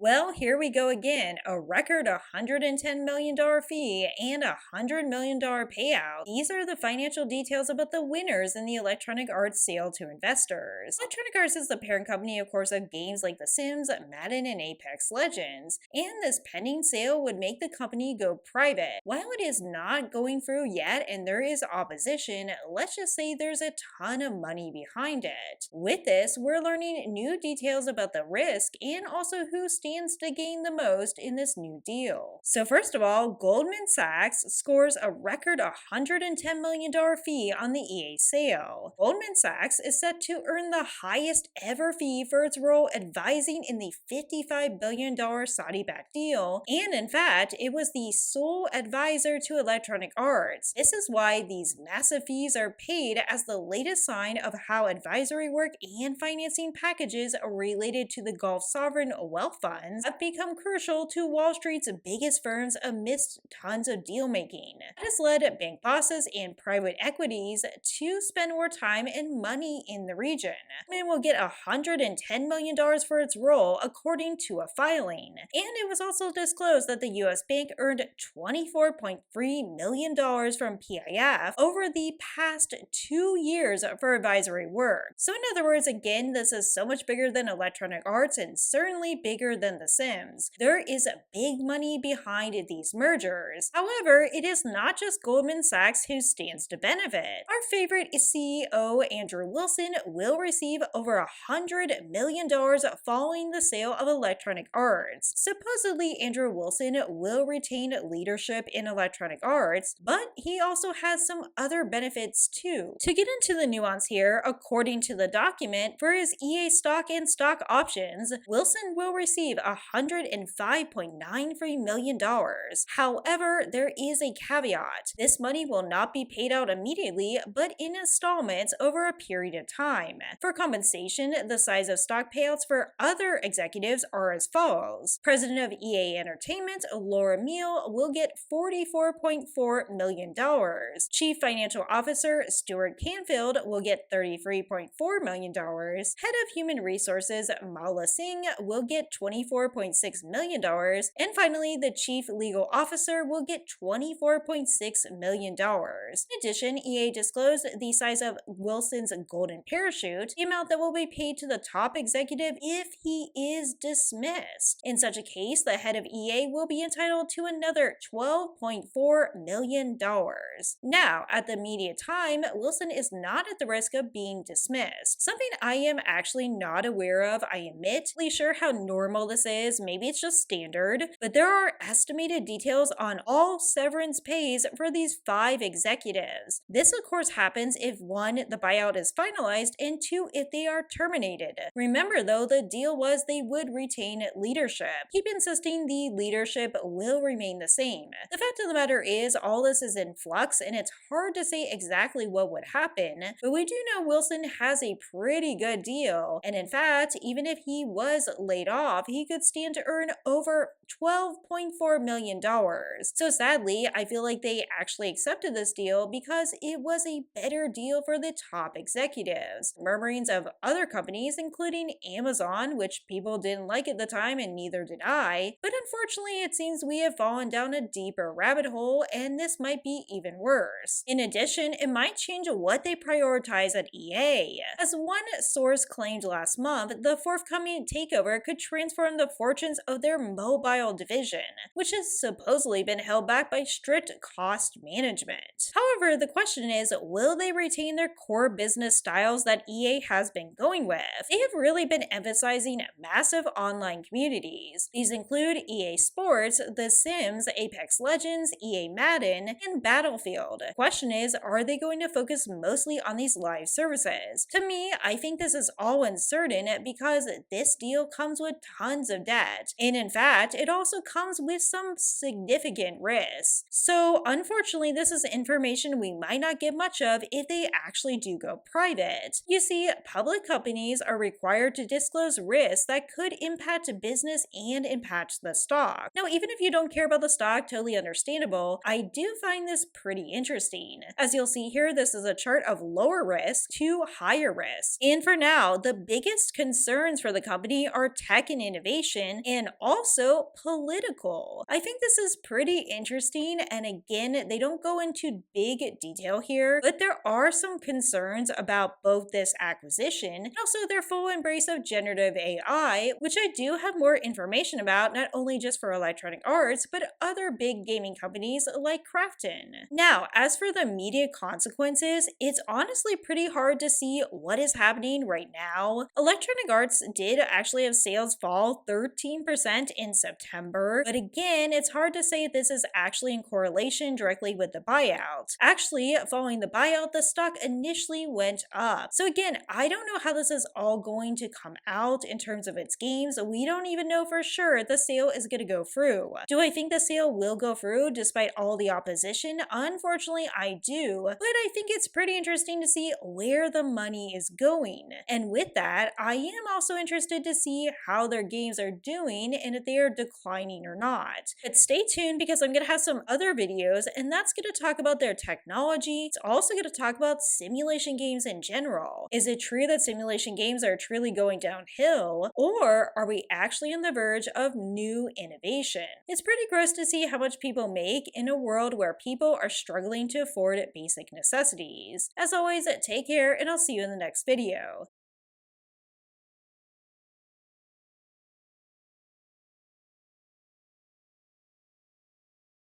Well, here we go again. A record $110 million fee and a $100 million payout. These are the financial details about the winners in the Electronic Arts sale to investors. Electronic Arts is the parent company, of course, of games like The Sims, Madden, and Apex Legends. And this pending sale would make the company go private. While it is not going through yet and there is opposition, let's just say there's a ton of money behind it. With this, we're learning new details about the risk and also who stands to gain the most in this new deal. So first of all, Goldman Sachs scores a record $110 million fee on the EA sale. Goldman Sachs is set to earn the highest ever fee for its role advising in the $55 billion Saudi-backed deal, and in fact, it was the sole advisor to Electronic Arts. This is why these massive fees are paid as the latest sign of how advisory work and financing packages related to the Gulf sovereign wealth funds have become crucial to Wall Street's biggest firms amidst tons of deal making. That has led bank bosses and private equities to spend more time and money in the region. Goldman will get $110 million for its role, according to a filing. And it was also disclosed that the U.S. bank earned $24.3 million from PIF over the past 2 years for advisory work. So in other words, again, this is so much bigger than Electronic Arts and certainly bigger than The Sims. There is big money behind these mergers. However, it is not just Goldman Sachs who stands to benefit. Our favorite CEO, Andrew Wilson, will receive over $100 million following the sale of Electronic Arts. Supposedly, Andrew Wilson will retain leadership in Electronic Arts, but he also has some other benefits too. To get into the nuance here, according to the document, for his EA stock and stock options, Wilson will receive $105.93 million. However, there is a caveat. This money will not be paid out immediately, but in installments over a period of time. For compensation, the size of stock payouts for other executives are as follows. President of EA Entertainment, Laura Meal, will get $44.4 million. Chief Financial Officer, Stuart Canfield, will get $33.4 million. Head of Human Resources, Mala Singh, will get $24.6 million. And finally, the Chief Legal Officer will get $24.6 million. In addition, EA disclosed the size of Wilson's golden parachute, the amount that will be paid to the top executive if he is dismissed. In such a case, the head of EA will be entitled to another $12.4 million. Now, at the immediate time, Wilson is not at the risk of being dismissed. Something I am actually not aware of, I admit. Really sure how normal this is, maybe it's just standard, but there are estimated details on all severance pays for these 5 executives. This of course happens if 1, the buyout is finalized, and 2, if they are terminated. Remember though, the deal was they would retain leadership. Keep insisting the leadership will remain the same. The fact of the matter is, all this is in flux and it's hard to say exactly what would happen, but we do know Wilson has a pretty good deal, and in fact, even if he was laid off, he could stand to earn over $12.4 million. So sadly, I feel like they actually accepted this deal because it was a better deal for the top executives. Murmurings of other companies, including Amazon, which people didn't like at the time and neither did I, but unfortunately it seems we have fallen down a deeper rabbit hole and this might be even worse. In addition, it might change what they prioritize at EA. As one source claimed last month, the forthcoming takeover could transform the fortunes of their mobile division, which has supposedly been held back by strict cost management. However, the question is, will they retain their core business styles that EA has been going with? They have really been emphasizing massive online communities. These include EA Sports, The Sims, Apex Legends, EA Madden, and Battlefield. The question is, are they going to focus mostly on these live services? To me, I think this is all uncertain because this deal comes with tons of debt, and in fact, it also comes with some significant risks. So unfortunately, this is information we might not get much of if they actually do go private. You see, public companies are required to disclose risks that could impact business and impact the stock. Now, even if you don't care about the stock, totally understandable, I do find this pretty interesting. As you'll see here, this is a chart of lower risk to higher risk. And for now, the biggest concerns for the company are tech and innovation speculation and also political. I think this is pretty interesting, and again, they don't go into big detail here, but there are some concerns about both this acquisition and also their full embrace of generative AI, which I do have more information about, not only just for Electronic Arts, but other big gaming companies like Krafton. Now, as for the immediate consequences, it's honestly pretty hard to see what is happening right now. Electronic Arts did actually have sales fall 13% in September, but again, it's hard to say if this is actually in correlation directly with the buyout. Actually, following the buyout, the stock initially went up. So again, I don't know how this is all going to come out in terms of its games. We don't even know for sure the sale is going to go through. Do I think the sale will go through despite all the opposition? Unfortunately, I do, but I think it's pretty interesting to see where the money is going. And with that, I am also interested to see how their games are doing and if they are declining or not. But stay tuned because I'm going to have some other videos, and that's going to talk about their technology. It's also going to talk about simulation games in general. Is it true that simulation games are truly going downhill, or are we actually on the verge of new innovation? It's pretty gross to see how much people make in a world where people are struggling to afford basic necessities. As always, take care, and I'll see you in the next video.